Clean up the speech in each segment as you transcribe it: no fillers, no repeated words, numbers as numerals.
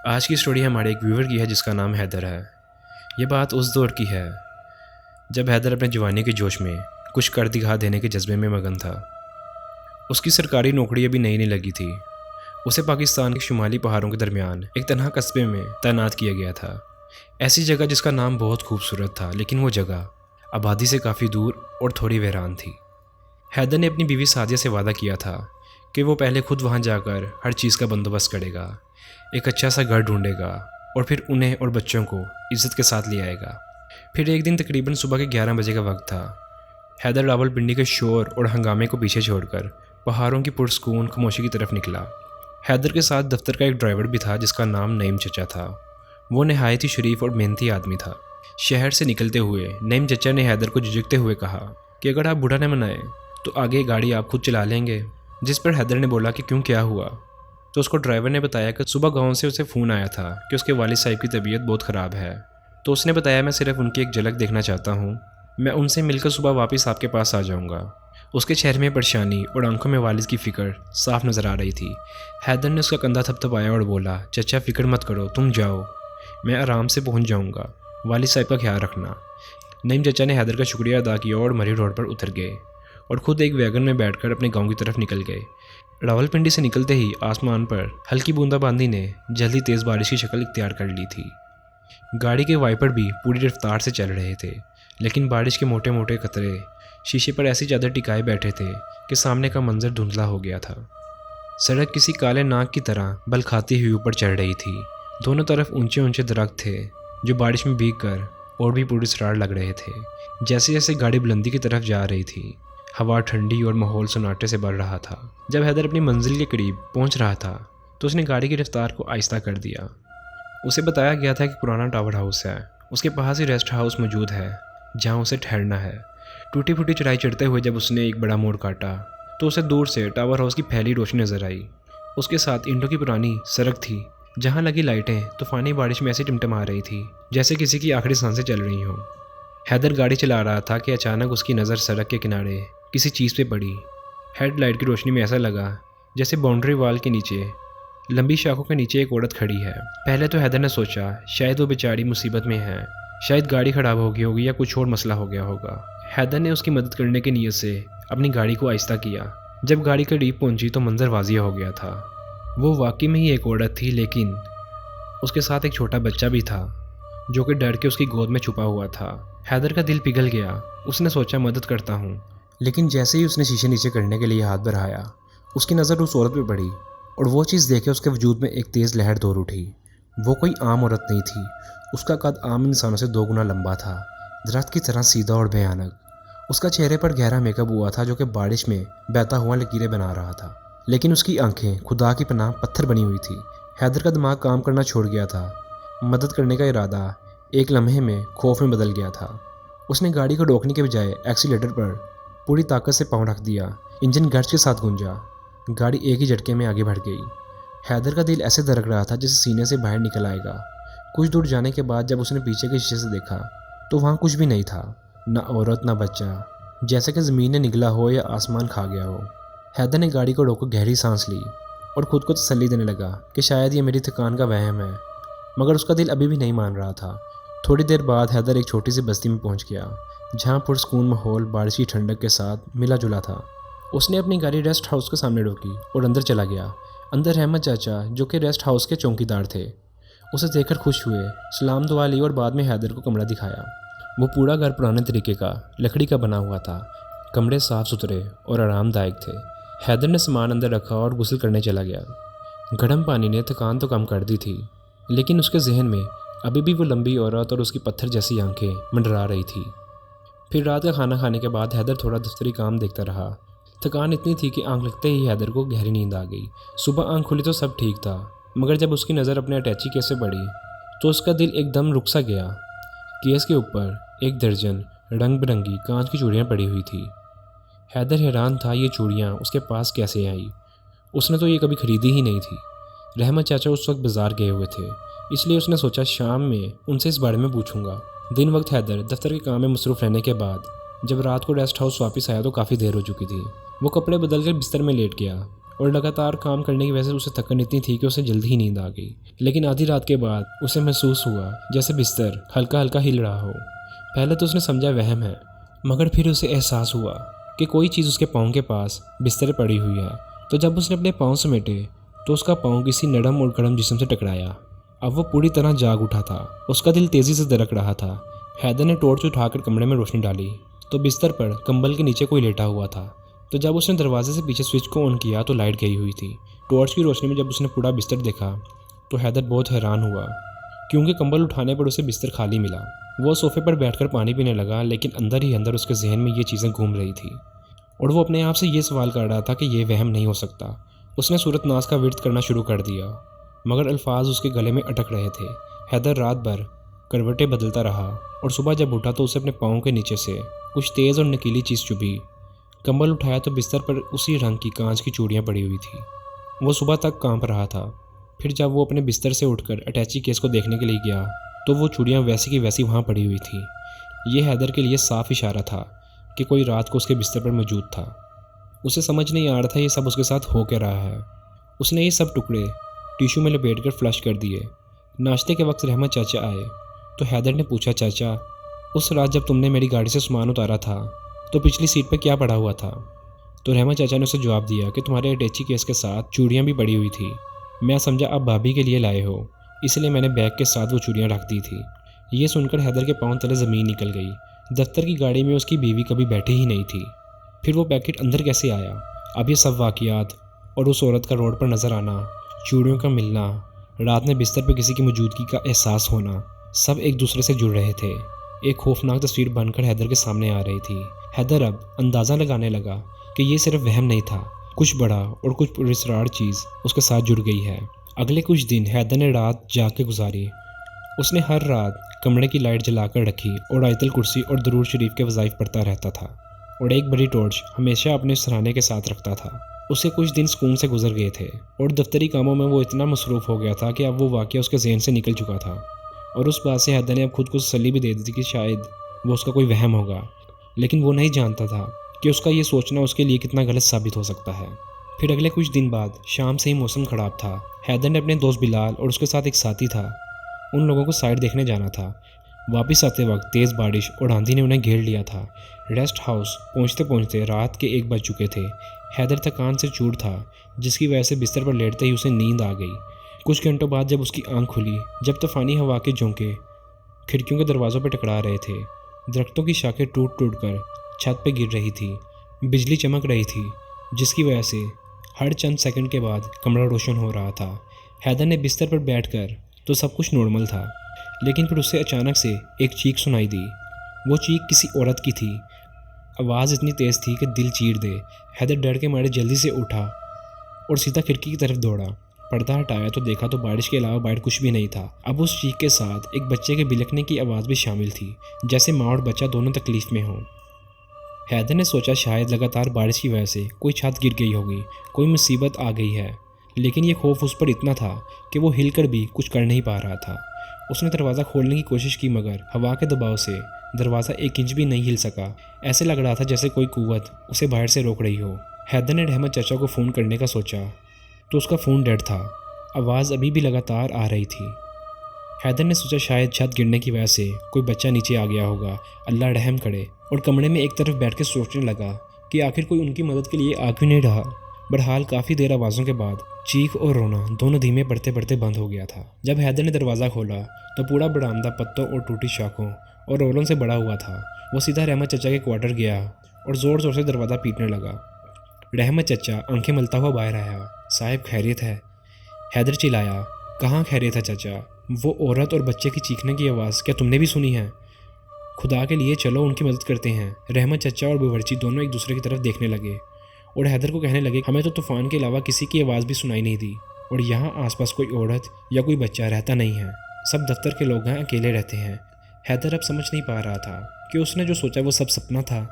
आज की स्टोरी हमारे एक व्यूवर की है जिसका नाम हैदर है। ये बात उस दौर की है जब हैदर अपने जवानी के जोश में कुछ कर दिखा देने के जज्बे में मगन था। उसकी सरकारी नौकरी अभी नई नहीं लगी थी। उसे पाकिस्तान के शुमाली पहाड़ों के दरमियान एक तनहा कस्बे में तैनात किया गया था। ऐसी जगह जिसका नाम बहुत खूबसूरत था, लेकिन वो जगह आबादी से काफ़ी दूर और थोड़ी वीरान थी। हैदर ने अपनी बीवी सादिया से वादा किया था कि वो पहले खुद वहाँ जाकर हर चीज़ का बंदोबस्त करेगा, एक अच्छा सा घर ढूंढेगा और फिर उन्हें और बच्चों को इज्जत के साथ ले आएगा। फिर एक दिन तकरीबन सुबह के 11 बजे का वक्त था। हैदर रावलपिंडी के शोर और हंगामे को पीछे छोड़कर पहाड़ों की पुरस्कून खामोशी की तरफ निकला। हैदर के साथ दफ्तर का एक ड्राइवर भी था जिसका नाम नईम चचा था। वो नहायत ही शरीफ और मेहनती आदमी था। शहर से निकलते हुए नईम चचा ने हैदर को झिझकते हुए कहा कि अगर आप बूढ़ा न मनाए तो आगे गाड़ी आप खुद चला लेंगे। जिस पर हैदर ने बोला कि क्यों, क्या हुआ? तो उसको ड्राइवर ने बताया कि सुबह गांव से उसे फ़ोन आया था कि उसके वालिद साहब की तबीयत बहुत ख़राब है। तो उसने बताया, मैं सिर्फ उनकी एक झलक देखना चाहता हूँ, मैं उनसे मिलकर सुबह वापस आपके पास आ जाऊँगा। उसके चेहरे में परेशानी और आंखों में वालिद की फ़िक्र साफ नज़र आ रही थी। हैदर ने उसका कंधा थपथपाया और बोला, चचा फ़िक्र मत करो, तुम जाओ, मैं आराम से पहुँच जाऊँगा, वालिद साहब का ख्याल रखना। नईम चचा ने हैदर का शुक्रिया अदा किया और मरी रोड पर उतर गए और ख़ुद एक वैगन में बैठकर अपने गांव की तरफ निकल गए। रावलपिंडी से निकलते ही आसमान पर हल्की बूंदाबांदी ने जल्दी तेज़ बारिश की शक्ल इख्तियार कर ली थी। गाड़ी के वाइपर भी पूरी रफ्तार से चल रहे थे, लेकिन बारिश के मोटे मोटे कतरे शीशे पर ऐसी ज़्यादा टिकाए बैठे थे कि सामने का मंजर धुंधला हो गया था। सड़क किसी काले नाग की तरह बल खाती हुई ऊपर चढ़ रही थी। दोनों तरफ ऊंचे ऊंचे दरख्त थे जो बारिश में भीग कर और भी पूरी सरार लग रहे थे। जैसे जैसे गाड़ी बुलंदी की तरफ जा रही थी, हवा ठंडी और माहौल सन्नाटे से भर रहा था। जब हैदर अपनी मंजिल के करीब पहुंच रहा था तो उसने गाड़ी की रफ्तार को आहिस्ता कर दिया। उसे बताया गया था कि पुराना टावर हाउस है, उसके पास ही रेस्ट हाउस मौजूद है जहां उसे ठहरना है। टूटी फूटी चढ़ाई चढ़ते हुए जब उसने एक बड़ा मोड़ काटा तो उसे दूर से टावर हाउस की फैली रोशनी नजर आई। उसके साथ ईंटों की पुरानी सड़क थी जहाँ लगी लाइटें तूफानी बारिश में ऐसी टिमटिमा रही थी जैसे किसी की आखिरी सांसें चल रही हों। हैदर गाड़ी चला रहा था कि अचानक उसकी नज़र सड़क के किनारे किसी चीज़ पे पड़ी। हेडलाइट की रोशनी में ऐसा लगा जैसे बाउंड्री वाल के नीचे लंबी शाखों के नीचे एक औरत खड़ी है। पहले तो हैदर ने सोचा शायद वो बेचारी मुसीबत में है, शायद गाड़ी खराब हो गई होगी या कुछ और मसला हो गया होगा। हैदर ने उसकी मदद करने की नीयत से अपनी गाड़ी को आहिस्ता किया। जब गाड़ी करीब पहुंची तो मंजर वाजिया हो गया था। वो वाकई में ही एक औरत थी, लेकिन उसके साथ एक छोटा बच्चा भी था जो कि डर के उसकी गोद में छुपा हुआ था। हैदर का दिल पिघल गया। उसने सोचा मदद करता हूँ, लेकिन जैसे ही उसने शीशे नीचे करने के लिए हाथ बढ़ाया उसकी नज़र उस औरत पे पड़ी और वो चीज़ देखे उसके वजूद में एक तेज़ लहर दौड़ उठी। वो कोई आम औरत नहीं थी, उसका कद आम इंसानों से 2 गुना लंबा था, दरख्त की तरह सीधा और भयानक। उसका चेहरे पर गहरा मेकअप हुआ था जो कि बारिश में बहता हुआ लकीरें बना रहा था, लेकिन उसकी आंखें खुदा की पनाह पत्थर बनी हुई थी। हैदर का दिमाग काम करना छोड़ गया था। मदद करने का इरादा एक लम्हे में खौफ में बदल गया था। उसने गाड़ी को रोकने के बजाय एक्सीलेटर पर पूरी ताकत से पाँव रख दिया। इंजन गर्ज के साथ गूंजा। गाड़ी एक ही झटके में आगे बढ़ गई। हैदर का दिल ऐसे धड़क रहा था जैसे सीने से बाहर निकल आएगा। कुछ दूर जाने के बाद जब उसने पीछे के शीशे से देखा तो वहाँ कुछ भी नहीं था, ना औरत ना बच्चा, जैसे कि ज़मीन ने निगला हो या आसमान खा गया हो। हैदर ने गाड़ी को रोक गहरी सांस ली और ख़ुद को तसल्ली देने लगा कि शायद ये मेरी थकान का वहम है, मगर उसका दिल अभी भी नहीं मान रहा था। थोड़ी देर बाद हैदर एक छोटी सी बस्ती में पहुंच गया जहां पुरस्कून माहौल बारिश की ठंडक के साथ मिला जुला था। उसने अपनी गाड़ी रेस्ट हाउस के सामने रोकी और अंदर चला गया। अंदर रहमत चाचा, जो कि रेस्ट हाउस के चौकीदार थे, उसे देखकर खुश हुए, सलाम दुआ ली और बाद में हैदर को कमरा दिखाया। वो पूरा घर पुराने तरीके का लकड़ी का बना हुआ था। कमरे साफ़ सुथरे और आरामदायक थे। हैदर ने सामान अंदर रखा और गुस्ल करने चला गया। गर्म पानी ने थकान तो कम कर दी थी, लेकिन उसके जहन में अभी भी वो लंबी औरत और उसकी पत्थर जैसी आंखें मंडरा रही थी। फिर रात का खाना खाने के बाद हैदर थोड़ा दफ्तरी काम देखता रहा। थकान इतनी थी कि आंख लगते ही हैदर को गहरी नींद आ गई। सुबह आंख खुली तो सब ठीक था, मगर जब उसकी नज़र अपने अटैची केस से पड़ी तो उसका दिल एकदम रुक सा गया। केस के ऊपर 1 दर्जन रंग बिरंगी कांच की चूड़ियाँ पड़ी हुई थी। हैदर हैरान था ये चूड़ियाँ उसके पास कैसे आई। उसने तो ये कभी खरीदी ही नहीं थी। रहमत चाचा उस वक्त बाजार गए हुए थे, इसलिए उसने सोचा शाम में उनसे इस बारे में पूछूंगा। दिन वक्त हैदर दफ्तर के काम में मसरूफ़ रहने के बाद जब रात को रेस्ट हाउस वापस आया तो काफ़ी देर हो चुकी थी। वो कपड़े बदल कर बिस्तर में लेट गया और लगातार काम करने की वजह से उसे थकन इतनी थी कि उसे जल्दी ही नींद आ गई। लेकिन आधी रात के बाद उसे महसूस हुआ जैसे बिस्तर हल्का हल्का हिल रहा हो। पहले तो उसने समझा वहम है, मगर फिर उसे एहसास हुआ कि कोई चीज़ उसके पाँव के पास बिस्तर पड़ी हुई है। तो जब उसने अपने पाँव समेटे तो उसका पाँव किसी नरम और गर्म जिस्म से टकराया। अब वो पूरी तरह जाग उठा था, उसका दिल तेज़ी से धड़क रहा था। हैदर ने टॉर्च उठाकर कमरे में रोशनी डाली तो बिस्तर पर कंबल के नीचे कोई लेटा हुआ था। तो जब उसने दरवाजे से पीछे स्विच को ऑन किया तो लाइट गई हुई थी। टॉर्च की रोशनी में जब उसने पूरा बिस्तर देखा तो हैदर बहुत हैरान हुआ, क्योंकि कंबल उठाने पर उसे बिस्तर खाली मिला। वो सोफे पर बैठकर पानी पीने लगा, लेकिन अंदर ही अंदर उसके जहन में ये चीज़ें घूम रही थी और वो अपने आप से ये सवाल कर रहा था कि ये वहम नहीं हो सकता। उसने सूरत नाज का विर्द करना शुरू कर दिया, मगर अल्फाज उसके गले में अटक रहे थे। हैदर रात भर करवटें बदलता रहा और सुबह जब उठा तो उसे अपने पाँव के नीचे से कुछ तेज़ और नकीली चीज़ चुभी। कंबल उठाया तो बिस्तर पर उसी रंग की कांच की चूड़ियाँ पड़ी हुई थी। वो सुबह तक कांप रहा था। फिर जब वो अपने बिस्तर से उठकर अटैची केस को देखने के लिए गया तो वो चूड़ियाँ वैसी की वैसी वहाँ पड़ी हुई थी। ये हैदर के लिए साफ इशारा था कि कोई रात को उसके बिस्तर पर मौजूद था। उसे समझ नहीं आ रहा था ये सब उसके साथ हो क्या रहा है। उसने ये सब टुकड़े टिश्यू में लपेटकर फ्लश कर दिए। नाश्ते के वक्त रहमत चाचा आए तो हैदर ने पूछा, चाचा उस रात जब तुमने मेरी गाड़ी से सामान उतारा था तो पिछली सीट पर क्या पड़ा हुआ था? तो रहमत चाचा ने उसे जवाब दिया कि तुम्हारे अटैची केस के साथ चूड़ियाँ भी पड़ी हुई थी। मैं समझा आप भाभी के लिए लाए हो, इसलिए मैंने बैग के साथ वो चूड़ियाँ रख दी थी। ये सुनकर हैदर के पाँव तले ज़मीन निकल गई। दफ्तर की गाड़ी में उसकी बीवी कभी बैठी ही नहीं थी, फिर वो पैकेट अंदर कैसे आया? अब ये सब वाक़ियात और उस औरत का रोड पर नज़र आना, चूड़ियों का मिलना, रात में बिस्तर पर किसी की मौजूदगी का एहसास होना, सब एक दूसरे से जुड़ रहे थे। एक खौफनाक तस्वीर बनकर हैदर के सामने आ रही थी। हैदर अब अंदाज़ा लगाने लगा कि ये सिर्फ वहम नहीं था, कुछ बड़ा और कुछ पुरस्कार चीज़ उसके साथ जुड़ गई है। अगले कुछ दिन हैदर ने रात जाग के गुजारी। उसने हर रात कमरे की लाइट जलाकर रखी और आयतल कुर्सी और दरूद शरीफ के वज़ाइफ पढ़ता रहता था और एक बड़ी टॉर्च हमेशा अपने सराहने के साथ रखता था। उसे कुछ दिन सुकून से गुजर गए थे और दफ्तरी कामों में वो इतना मसरूफ़ हो गया था कि अब वो वाक़या उसके जहन से निकल चुका था। और उस बात से हैदर ने अब खुद को तसल्ली भी दे दी थी कि शायद वो उसका कोई वहम होगा, लेकिन वो नहीं जानता था कि उसका ये सोचना उसके लिए कितना गलत साबित हो सकता है। फिर अगले कुछ दिन बाद शाम से ही मौसम ख़राब था। हैदर ने अपने दोस्त बिलाल और उसके साथ एक साथी था, उन लोगों को साइड देखने जाना था। वापस आते वक्त तेज़ बारिश और आंधी ने उन्हें घेर लिया था। रेस्ट हाउस पहुंचते पहुंचते रात के 1 बज चुके थे। हैदर थकान से चूर था, जिसकी वजह से बिस्तर पर लेटते ही उसे नींद आ गई। कुछ घंटों बाद जब उसकी आंख खुली, जब तूफानी हवा के झोंके खिड़कियों के दरवाज़ों पर टकरा रहे थे, दरख्तों की शाखें टूट टूट कर छत पर गिर रही थी, बिजली चमक रही थी, जिसकी वजह से हर चंद सेकंड के बाद कमरा रोशन हो रहा था। हैदर ने बिस्तर पर बैठकर तो सब कुछ नॉर्मल था, लेकिन फिर उसे अचानक से एक चीख सुनाई दी। वो चीख किसी औरत की थी। आवाज़ इतनी तेज़ थी कि दिल चीर दे। हैदर डर के मारे जल्दी से उठा और सीधा खिड़की की तरफ दौड़ा। पर्दा हटाया तो देखा तो बारिश के अलावा बाहर कुछ भी नहीं था। अब उस चीख के साथ एक बच्चे के बिलखने की आवाज़ भी शामिल थी, जैसे माँ और बच्चा दोनों तकलीफ़ में हों। हैदर ने सोचा शायद लगातार बारिश की वजह से कोई छत गिर गई होगी, कोई मुसीबत आ गई है, लेकिन ये खौफ उस पर इतना था कि वो हिलकर भी कुछ कर नहीं पा रहा था। उसने दरवाज़ा खोलने की कोशिश की, मगर हवा के दबाव से दरवाज़ा 1 इंच भी नहीं हिल सका। ऐसे लग रहा था जैसे कोई कुव्वत उसे बाहर से रोक रही हो। हैदर ने रहमत चाचा को फ़ोन करने का सोचा तो उसका फ़ोन डेड था। आवाज़ अभी भी लगातार आ रही थी। हैदर ने सोचा शायद छत गिरने की वजह से कोई बच्चा नीचे आ गया होगा, अल्लाह रहम करे, और कमरे में एक तरफ बैठ के सोचने लगा कि आखिर कोई उनकी मदद के लिए आ क्यों नहीं रहा। बहरहाल काफ़ी देर आवाज़ों के बाद चीख और रोना दोनों धीमे पड़ते पड़ते बंद हो गया था। जब हैदर ने दरवाज़ा खोला तो पूरा बरामदा पत्तों और टूटी शाखों और रोलों से बड़ा हुआ था। वो सीधा रहमत चचा के क्वार्टर गया और ज़ोर ज़ोर से दरवाज़ा पीटने लगा। रहमत चचा आंखें मलता हुआ बाहर आया। साहिब खैरियत है? हैदर चिल्लाया। कहाँ खैरियत है चाचा? वो औरत और बच्चे की चीखने की आवाज़ क्या तुमने भी सुनी है? खुदा के लिए चलो उनकी मदद करते हैं। रहमत चचा और बावर्ची दोनों एक दूसरे की तरफ देखने लगे और हैदर को कहने लगे, हमें तो तूफ़ान के अलावा किसी की आवाज़ भी सुनाई नहीं दी और यहाँ आसपास कोई औरत या कोई बच्चा रहता नहीं है। सब दफ्तर के लोग हैं, अकेले रहते हैं। हैदर अब समझ नहीं पा रहा था कि उसने जो सोचा वो सब सपना था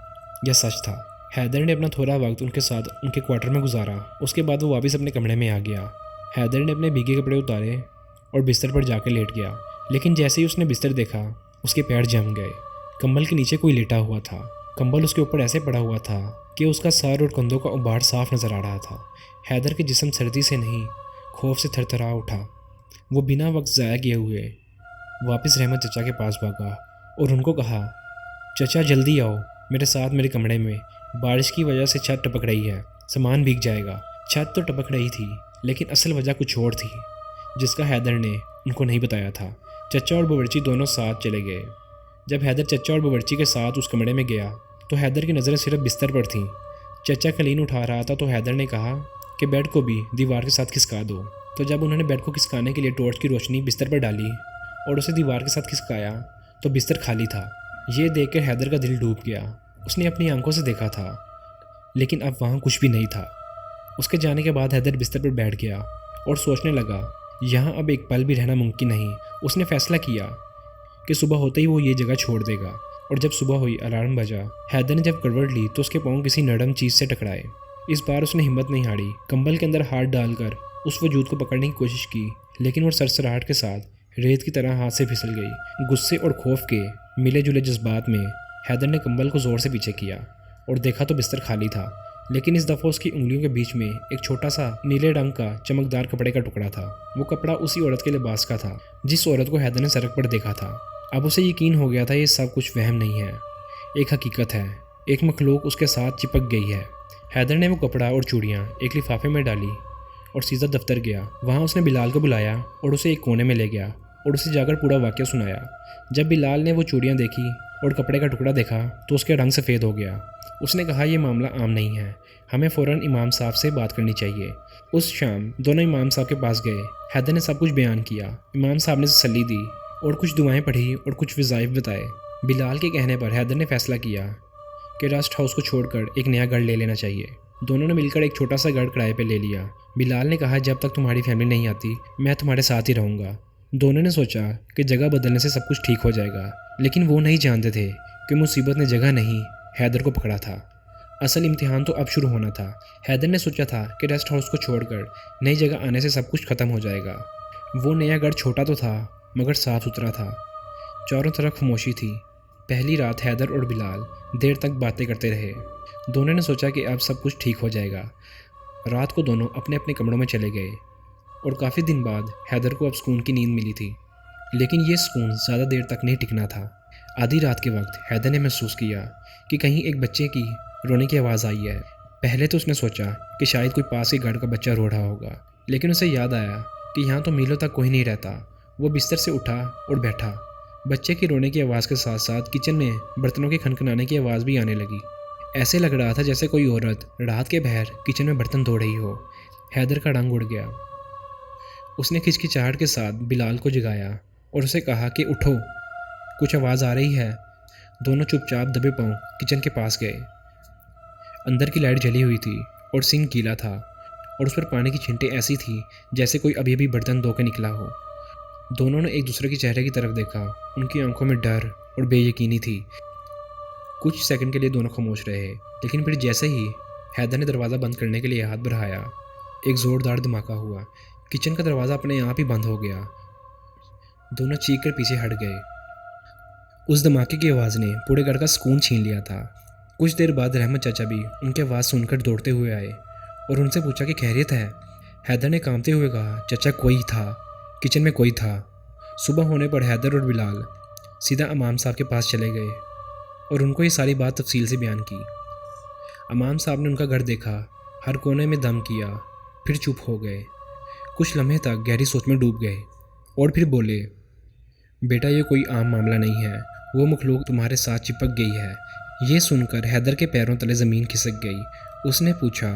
या सच था। हैदर ने अपना थोड़ा वक्त उनके साथ उनके क्वार्टर में गुजारा। उसके बाद वो वापस अपने कमरे में आ गया। हैदर ने अपने भीगे कपड़े उतारे और बिस्तर पर जाकर लेट गया, लेकिन जैसे ही उसने बिस्तर देखा उसके पैर जम गए। कंबल के नीचे कोई लेटा हुआ था। कंबल उसके ऊपर ऐसे पड़ा हुआ था कि उसका सर और कंधों का उबाड़ साफ नज़र आ रहा था। हैदर के जिस्म सर्दी से नहीं, खौफ से थरथरा उठा। वो बिना वक्त ज़ाया किए हुए वापस रहमत चचा के पास भागा और उनको कहा, चचा जल्दी आओ मेरे साथ मेरे कमरे में, बारिश की वजह से छत टपक रही है, सामान भीग जाएगा। छत तो टपक रही थी लेकिन असल वजह कुछ और थी जिसका हैदर ने उनको नहीं बताया था। चचा और बावर्ची दोनों साथ चले गए। जब हैदर चचा और बावर्ची के साथ उस कमरे में गया तो हैदर की नज़रें सिर्फ बिस्तर पर थीं। चचा कलीन उठा रहा था तो हैदर ने कहा कि बेड को भी दीवार के साथ खिसका दो। तो जब उन्होंने बेड को खिसकाने के लिए टॉर्च की रोशनी बिस्तर पर डाली और उसे दीवार के साथ खिसकाया तो बिस्तर खाली था। ये देखकर हैदर का दिल डूब गया। उसने अपनी आंखों से देखा था लेकिन अब वहाँ कुछ भी नहीं था। उसके जाने के बाद हैदर बिस्तर पर बैठ गया और सोचने लगा, यहाँ अब एक पल भी रहना मुमकिन नहीं। उसने फैसला किया कि सुबह होते ही वो ये जगह छोड़ देगा। और जब सुबह हुई, अलार्म बजा। हैदर ने जब करवट ली तो उसके पाँव किसी नरम चीज़ से टकराए। इस बार उसने हिम्मत नहीं हारी। कंबल के अंदर हाथ डालकर उस वजूद को पकड़ने की कोशिश की लेकिन वो सरसराहट के साथ रेत की तरह हाथ से फिसल गई। गुस्से और खौफ के मिले जुले जज्बात में हैदर ने कंबल को ज़ोर से पीछे किया और देखा तो बिस्तर खाली था। लेकिन इस दफ़ा उसकी उंगलियों के बीच में एक छोटा सा नीले रंग का चमकदार कपड़े का टुकड़ा था। वो कपड़ा उसी औरत के लिबास का था जिस औरत को हैदर ने सड़क पर देखा था। अब उसे यकीन हो गया था ये सब कुछ वहम नहीं है, एक हकीकत है। एक मखलूक उसके साथ चिपक गई है। हैदर ने वो कपड़ा और चूड़ियाँ एक लिफाफे में डाली और सीधा दफ्तर गया। वहाँ उसने बिलाल को बुलाया और उसे एक कोने में ले गया और उसे जाकर पूरा वाक़या सुनाया। जब बिलाल ने वो चूड़ियाँ देखी और कपड़े का टुकड़ा देखा तो उसके रंग सफ़ेद हो गया। उसने कहा, यह मामला आम नहीं है, हमें फ़ौरन इमाम साहब से बात करनी चाहिए। उस शाम दोनों इमाम साहब के पास गए। हैदर ने सब कुछ बयान किया। इमाम साहब ने तसल्ली दी और कुछ दुआएं पढ़ी और कुछ वज़ाइफ बताए। बिलाल के कहने पर हैदर ने फ़ैसला किया कि रेस्ट हाउस को छोड़कर एक नया घर ले लेना चाहिए। दोनों ने मिलकर एक छोटा सा घर किराए पर ले लिया। बिलाल ने कहा, जब तक तुम्हारी फैमिली नहीं आती मैं तुम्हारे साथ ही रहूँगा। दोनों ने सोचा कि जगह बदलने से सब कुछ ठीक हो जाएगा, लेकिन वो नहीं जानते थे कि मुसीबत ने जगह नहीं हैदर को पकड़ा था। असल इम्तिहान तो अब शुरू होना था। हैदर ने सोचा था कि रेस्ट हाउस को छोड़कर नई जगह आने से सब कुछ ख़त्म हो जाएगा। वो नया घर छोटा तो था मगर साफ सुथरा था। चारों तरफ खामोशी थी। पहली रात हैदर और बिलाल देर तक बातें करते रहे। दोनों ने सोचा कि अब सब कुछ ठीक हो जाएगा। रात को दोनों अपने अपने कमरों में चले गए और काफ़ी दिन बाद हैदर को अब सुकून की नींद मिली थी। लेकिन ये सुकून ज़्यादा देर तक नहीं टिकना था। आधी रात के वक्त हैदर ने महसूस किया कि कहीं एक बच्चे की रोने की आवाज़ आई है। पहले तो उसने सोचा कि शायद कोई पास के घर का बच्चा रो रहा होगा, लेकिन उसे याद आया कि यहाँ तो मीलों तक कोई नहीं रहता। वो बिस्तर से उठा और बैठा। बच्चे की रोने की आवाज़ के साथ साथ किचन में बर्तनों के खनखनाने की आवाज़ भी आने लगी। ऐसे लग रहा था जैसे कोई औरत रात के बहर किचन में बर्तन धो रही हो। हैदर का रंग उड़ गया। उसने खिचखिचाहट के साथ बिलाल को जगाया और उसे कहा कि उठो, कुछ आवाज़ आ रही है। दोनों चुपचाप दबे पांव किचन के पास गए। अंदर की लाइट जली हुई थी और सिंक गीला था और उस पर पानी की छींटें ऐसी थी जैसे कोई अभी अभी बर्तन धो के निकला हो। दोनों ने एक दूसरे के चेहरे की तरफ देखा। उनकी आंखों में डर और बेयकीनी थी। कुछ सेकंड के लिए दोनों खामोश रहे, लेकिन फिर जैसे ही हैदर ने दरवाज़ा बंद करने के लिए हाथ बढ़ाया, एक ज़ोरदार धमाका हुआ। किचन का दरवाज़ा अपने आप ही बंद हो गया। दोनों चीख कर पीछे हट गए। उस धमाके की आवाज़ ने पूरे घर का सुकून छीन लिया था। कुछ देर बाद रहमत चाचा भी उनकी आवाज़ सुनकर दौड़ते हुए आए और उनसे पूछा कि खैरियत है। हैदर ने कांपते हुए कहा, चाचा कोई था, किचन में कोई था। सुबह होने पर हैदर और बिलाल सीधा इमाम साहब के पास चले गए और उनको ये सारी बात तफसील से बयान की। इमाम साहब ने उनका घर देखा, हर कोने में दम किया, फिर चुप हो गए। कुछ लम्हे तक गहरी सोच में डूब गए और फिर बोले, बेटा ये कोई आम मामला नहीं है। वो मखलूक तुम्हारे साथ चिपक गई है। ये सुनकर हैदर के पैरों तले ज़मीन खिसक गई। उसने पूछा,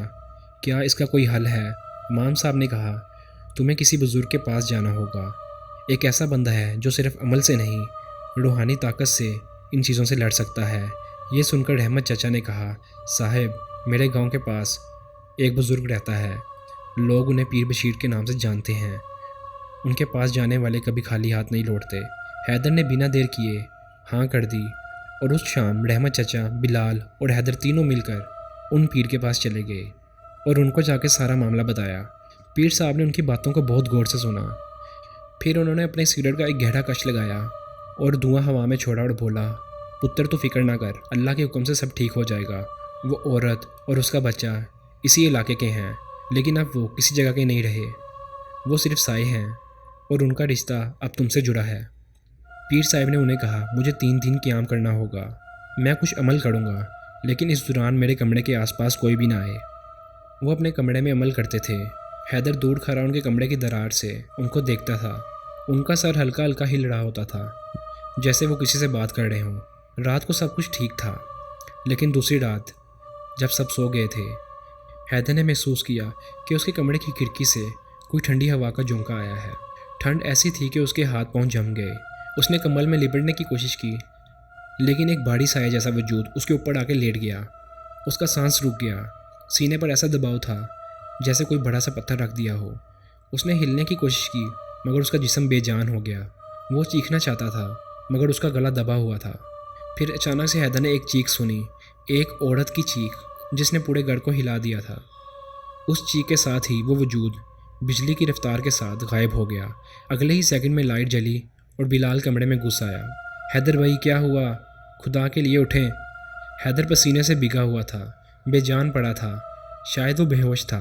क्या इसका कोई हल है? इमाम साहब ने कहा, तुम्हें किसी बुज़ुर्ग के पास जाना होगा। एक ऐसा बंदा है जो सिर्फ अमल से नहीं, रूहानी ताकत से इन चीज़ों से लड़ सकता है। ये सुनकर रहमत चाचा ने कहा, साहब मेरे गांव के पास एक बुज़ुर्ग रहता है। लोग उन्हें पीर बशीर के नाम से जानते हैं। उनके पास जाने वाले कभी खाली हाथ नहीं लौटते। हैदर ने बिना देर किए हाँ कर दी और उस शाम रहमत चाचा, बिलाल और हैदर तीनों मिलकर उन पीर के पास चले गए और उनको जाके सारा मामला बताया। पीर साहब ने उनकी बातों को बहुत गौर से सुना। फिर उन्होंने अपने सिगरेट का एक गहरा कश लगाया और धुआं हवा में छोड़ा और बोला, पुत्र तो फिक्र ना कर, अल्लाह के हुक्म से सब ठीक हो जाएगा। वो औरत और उसका बच्चा इसी इलाके के हैं, लेकिन अब वो किसी जगह के नहीं रहे। वो सिर्फ साए हैं और उनका रिश्ता अब तुमसे जुड़ा है। पीर साहब ने उन्हें कहा, मुझे 3 दिन क़याम करना होगा। मैं कुछ अमल करूँगा, लेकिन इस दौरान मेरे कमरे के आसपास कोई भी ना आए। वो अपने कमरे में अमल करते थे। हैदर दूर खड़ा उनके कमरे की दरार से उनको देखता था। उनका सर हल्का हल्का हिल रहा होता था, जैसे वो किसी से बात कर रहे हों। रात को सब कुछ ठीक था, लेकिन दूसरी रात जब सब सो गए थे, हैदर ने महसूस किया कि उसके कमरे की खिड़की से कोई ठंडी हवा का झोंका आया है। ठंड ऐसी थी कि उसके हाथ पांव जम गए। उसने कंबल में लिपटने की कोशिश की, लेकिन एक भारी साया जैसा वजूद उसके ऊपर आके लेट गया। उसका सांस रुक गया। सीने पर ऐसा दबाव था जैसे कोई बड़ा सा पत्थर रख दिया हो। उसने हिलने की कोशिश की, मगर उसका जिस्म बेजान हो गया। वो चीखना चाहता था, मगर उसका गला दबा हुआ था। फिर अचानक से हैदर ने एक चीख सुनी, एक औरत की चीख जिसने पूरे घर को हिला दिया था। उस चीख के साथ ही वो वजूद बिजली की रफ्तार के साथ गायब हो गया। अगले ही सेकंड में लाइट जली और बिलाल कमरे में घुस आया। हैदर भाई, क्या हुआ? खुदा के लिए उठें। हैदर पसीने से भीगा हुआ था, बेजान पड़ा था, शायद वो बेहोश था।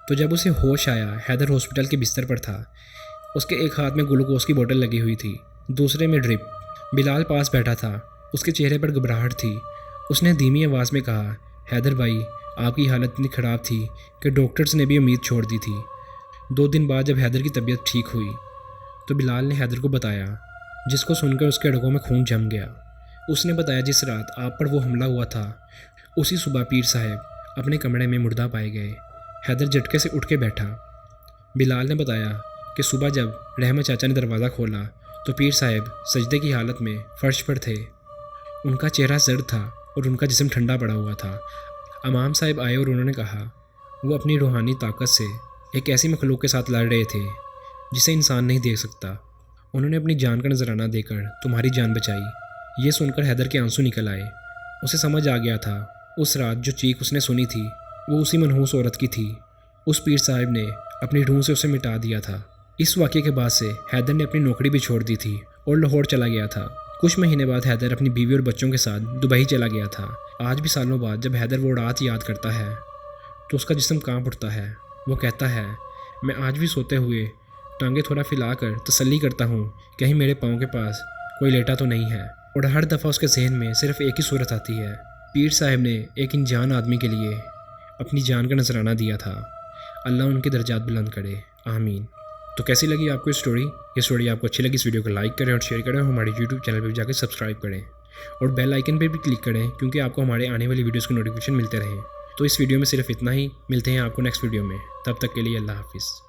तो जब उसे होश आया, हैदर हॉस्पिटल के बिस्तर पर था। उसके एक हाथ में ग्लूकोज की बोतल लगी हुई थी, दूसरे में ड्रिप। बिलाल पास बैठा था, उसके चेहरे पर घबराहट थी। उसने धीमी आवाज़ में कहा, हैदर भाई, आपकी हालत इतनी ख़राब थी कि डॉक्टर्स ने भी उम्मीद छोड़ दी थी। 2 दिन बाद जब हैदर की तबीयत ठीक हुई तो बिलाल ने हैदर को बताया, जिसको सुनकर उसके रगों में खून जम गया। उसने बताया, जिस रात आप पर वो हमला हुआ था, उसी सुबह पीर साहब अपने कमरे में मुर्दा पाए गए। हैदर झटके से उठ के बैठा। बिलाल ने बताया कि सुबह जब रहमत चाचा ने दरवाज़ा खोला तो पीर साहब सजदे की हालत में फर्श पर थे। उनका चेहरा सर्द था और उनका जिस्म ठंडा पड़ा हुआ था। इमाम साहब आए और उन्होंने कहा, वो अपनी रूहानी ताकत से एक ऐसी मखलूक के साथ लड़ रहे थे जिसे इंसान नहीं देख सकता। उन्होंने अपनी जान का नजराना देकर तुम्हारी जान बचाई। ये सुनकर हैदर के आंसू निकल आए। उसे समझ आ गया था, उस रात जो चीख उसने सुनी थी वो उसी मनहूस औरत की थी। उस पीर साहब ने अपनी रूह से उसे मिटा दिया था। इस वाक़े के बाद से हैदर ने अपनी नौकरी भी छोड़ दी थी और लाहौर चला गया था। कुछ महीने बाद हैदर अपनी बीवी और बच्चों के साथ दुबई चला गया था। आज भी सालों बाद जब हैदर वो रात याद करता है तो उसका जिस्म कांप उठता है। वो कहता है, मैं आज भी सोते हुए टांगे थोड़ा फैलाकर तसल्ली करता हूँ, कहीं मेरे पाँव के पास कोई लेटा तो नहीं है। और हर दफ़ा उसके जहन में सिर्फ एक ही सूरत आती है, पीर साहब ने एक अनजान आदमी के लिए अपनी जान का नजराना दिया था। अल्लाह उनके दर्जात बुलंद करे, आमीन। तो कैसी लगी आपको ये स्टोरी आपको अच्छी लगी, इस वीडियो को लाइक करें और शेयर करें और हमारे यूट्यूब चैनल पर भी जाकर सब्सक्राइब करें और बेल आइकन पर भी क्लिक करें, क्योंकि आपको हमारे आने वाली वीडियोज़ के नोटिफिकेशन मिलते रहें। तो इस वीडियो में सिर्फ इतना ही। मिलते हैं आपको नेक्स्ट वीडियो में, तब तक के लिए अल्लाह हाफिज़।